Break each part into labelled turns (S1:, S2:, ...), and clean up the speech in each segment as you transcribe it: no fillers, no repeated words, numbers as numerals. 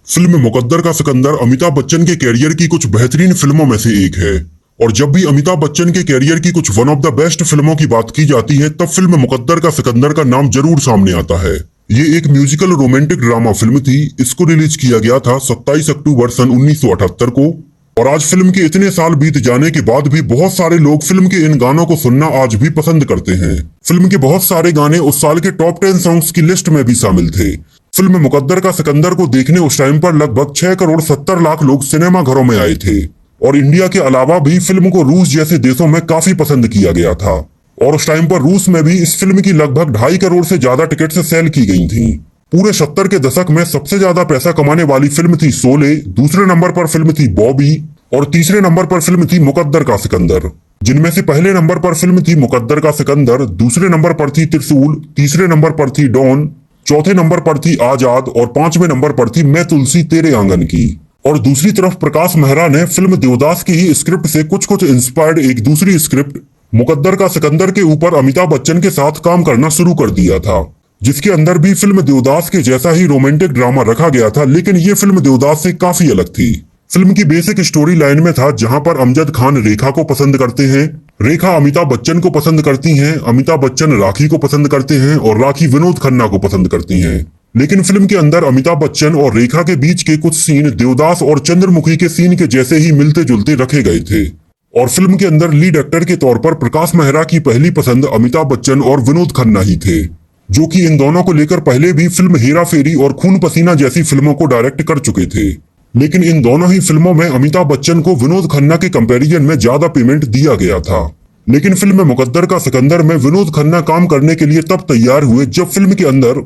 S1: Film मुकद्दर का सिकंदर अमिताभ बच्चन के career की कुछ बेहतरीन फिल्मों में से एक है। और जब भी अमिताभ बच्चन के कैरियर की कुछ वन ऑफ द बेस्ट फिल्मों की बात की जाती है तब फिल्म मुकद्दर का सिकंदर का नाम जरूर सामने आता है। ये एक म्यूजिकल रोमांटिक ड्रामा फिल्म थी। इसको रिलीज किया गया था 27 अक्टूबर सन 1978 को। और आज फिल्म के इतने साल बीत जाने के बाद भी बहुत सारे लोग फिल्म के इन गानों को सुनना आज भी पसंद करते हैं। फिल्म के बहुत सारे गाने उस साल के टॉप 10 सॉन्ग्स की लिस्ट में भी शामिल थे। फिल्म मुकद्दर का सिकंदर को देखने उस टाइम पर लगभग 6 करोड़ 70 लाख लोग सिनेमा घरों में आए थे। और इंडिया के अलावा भी फिल्म को रूस जैसे देशों में काफी पसंद किया गया था। और उस टाइम पर रूस में भी इस फिल्म की लगभग 2.5 करोड़ से ज्यादा टिकट सेल की गई थी। पूरे 70 के दशक में सबसे ज्यादा पैसा कमाने वाली फिल्म थी शोले, दूसरे नंबर पर फिल्म थी बॉबी और तीसरे नंबर पर फिल्म थी मुकद्दर का सिकंदर। जिनमें से पहले नंबर पर फिल्म थी मुकद्दर का सिकंदर, दूसरे नंबर पर थी त्रिशूल, तीसरे नंबर पर थी डॉन, चौथे नंबर पर थी आजाद और 5वें नंबर पर थी मैं तुलसी तेरे आंगन की। और दूसरी तरफ प्रकाश मेहरा ने फिल्म देवदास की ही स्क्रिप्ट से कुछ इंस्पायर्ड एक दूसरी स्क्रिप्ट मुकद्दर का सिकंदर के ऊपर अमिताभ बच्चन के साथ काम करना शुरू कर दिया था, जिसके अंदर भी फिल्म देवदास के जैसा ही रोमांटिक ड्रामा रखा गया था। लेकिन ये फिल्म देवदास से काफी अलग थी। फिल्म की बेसिक स्टोरी लाइन में था जहां पर अमजद खान रेखा को पसंद करते हैं, रेखा अमिताभ बच्चन को पसंद करती हैं, अमिताभ बच्चन राखी को पसंद करते हैं और राखी विनोद खन्ना को पसंद करती हैं। लेकिन फिल्म के अंदर अमिताभ बच्चन और रेखा के बीच के कुछ सीन देवदास और चंद्रमुखी के सीन के जैसे ही मिलते जुलते रखे गए थे। और फिल्म के अंदर लीड एक्टर के तौर पर प्रकाश मेहरा की पहली पसंद अमिताभ बच्चन और विनोद खन्ना ही थे, जो कि इन दोनों को लेकर पहले भी फिल्म हेरा फेरी और खून पसीना जैसी फिल्मों को डायरेक्ट कर चुके थे। लेकिन इन दोनों ही फिल्मों में अमिताभ बच्चन को विनोद खन्ना के कंपैरिजन में ज्यादा पेमेंट दिया गया था। लेकिन फिल्म मुकद्दर का सिकंदर में विनोद खन्ना काम करने के लिए तब तैयार हुए जब फिल्म के अंदर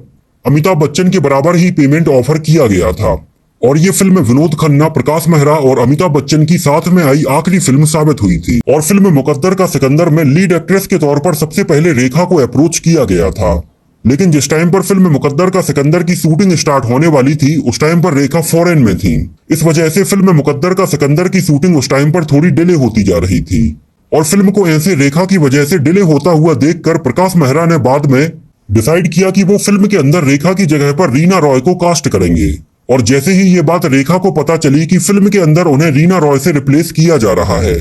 S1: अमिताभ बच्चन के बराबर ही पेमेंट ऑफर किया गया था। और ये फिल्म विनोद खन्ना, प्रकाश मेहरा और अमिताभ बच्चन की साथ में आई आखिरी फिल्म साबित हुई थी। और फिल्म मुकद्दर का सिकंदर में लीड एक्ट्रेस के तौर पर सबसे पहले रेखा को अप्रोच किया गया था। लेकिन जिस टाइम पर फिल्म मुकद्दर का सिकंदर की शूटिंग स्टार्ट होने वाली थी उस टाइम पर रेखा फॉरेन में थी। इस वजह से फिल्म मुकद्दर का सिकंदर की शूटिंग उस टाइम पर थोड़ी डिले होती जा रही थी। और फिल्म को ऐसे रेखा की वजह से डिले होता हुआ देखकर प्रकाश मेहरा ने बाद में डिसाइड किया कि वो फिल्म के अंदर रेखा की जगह पर रीना रॉय को कास्ट करेंगे। और जैसे ही ये बात रेखा को पता चली कि फिल्म के अंदर उन्हें रीना रॉय से रिप्लेस किया जा रहा है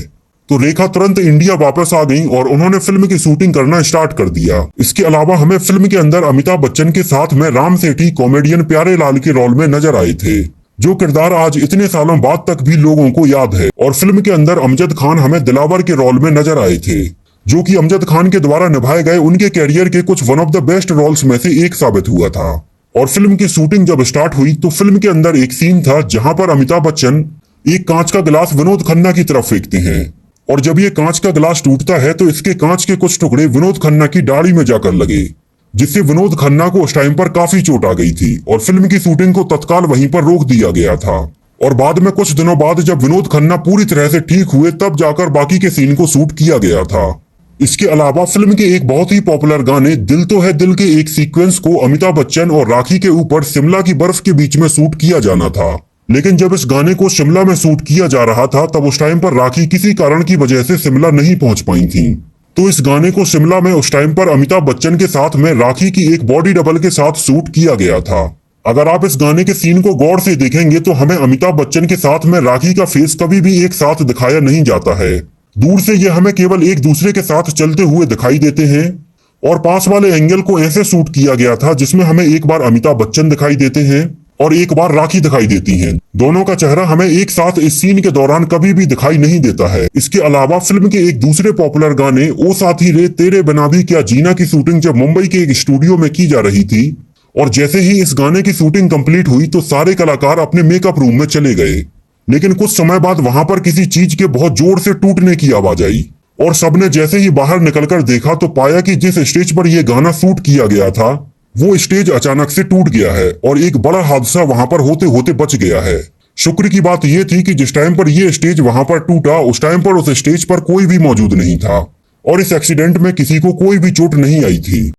S1: तो रेखा तुरंत इंडिया वापस आ गई और उन्होंने फिल्म की शूटिंग करना स्टार्ट कर दिया। इसके अलावा हमें फिल्म के अंदर अमिताभ बच्चन के साथ में राम सेठी कॉमेडियन प्यारे लाल के रोल में नजर आए थे, जो किरदार आज इतने सालों बाद तक भी लोगों को याद है। और फिल्म के अंदर अमजद खान हमें दिलावर के रोल में नजर आए थे, जो कि अमजद खान के द्वारा निभाए गए उनके कैरियर के कुछ one of the best roles में से एक साबित हुआ था। और फिल्म की शूटिंग जब स्टार्ट हुई तो फिल्म के अंदर एक सीन था जहां पर अमिताभ बच्चन एक कांच का गिलास विनोद खन्ना की तरफ फेंकते हैं और जब ये कांच का गिलास टूटता है तो इसके कांच के कुछ टुकड़े विनोद खन्ना की दाढ़ी में जाकर लगे, जिससे विनोद खन्ना को उस टाइम पर काफी चोट आ गई थी और फिल्म की शूटिंग को तत्काल वहीं पर रोक दिया गया था। और बाद में कुछ दिनों बाद जब विनोद खन्ना पूरी तरह से ठीक हुए तब जाकर बाकी के सीन को शूट किया गया था। इसके अलावा फिल्म के एक बहुत ही पॉपुलर गाने दिल तो है दिल के एक सीक्वेंस को अमिताभ बच्चन और राखी के ऊपर शिमला की बर्फ के बीच में शूट किया जाना था। लेकिन जब इस गाने को शिमला में शूट किया जा रहा था तब उस टाइम पर राखी किसी कारण की वजह से शिमला नहीं पहुंच पाई थी। तो इस गाने को शिमला में उस टाइम पर अमिताभ बच्चन के साथ में राखी की एक बॉडी डबल के साथ शूट किया गया था। अगर आप इस गाने के सीन को गौर से देखेंगे तो हमें अमिताभ बच्चन के साथ में राखी का फेस कभी भी एक साथ दिखाया नहीं जाता है। दूर से ये हमें केवल एक दूसरे के साथ चलते हुए दिखाई देते हैं। और पास वाले एंगल को ऐसे शूट किया गया था जिसमें हमें एक बार अमिताभ बच्चन दिखाई देते हैं और एक बार राखी दिखाई देती हैं। दोनों का चेहरा हमें एक साथ इस सीन के दौरान कभी भी दिखाई नहीं देता है। इसके अलावा फिल्म के एक दूसरे पॉपुलर गाने ओ साथी रे तेरे बिना भी क्या जीना की शूटिंग जब मुंबई के एक स्टूडियो में की जा रही थी और जैसे ही इस गाने की शूटिंग कंप्लीट हुई तो सारे कलाकार अपने मेकअप रूम में चले गए। लेकिन कुछ समय बाद वहां पर किसी चीज के बहुत जोर से टूटने की आवाज आई और सबने जैसे ही बाहर निकलकर देखा तो पाया कि जिस स्टेज पर यह गाना शूट किया गया था वो स्टेज अचानक से टूट गया है और एक बड़ा हादसा वहां पर होते होते बच गया है। शुक्र की बात यह थी कि जिस टाइम पर यह स्टेज वहां पर टूटा उस टाइम पर उस स्टेज पर कोई भी मौजूद नहीं था और इस एक्सीडेंट में किसी को कोई भी चोट नहीं आई थी।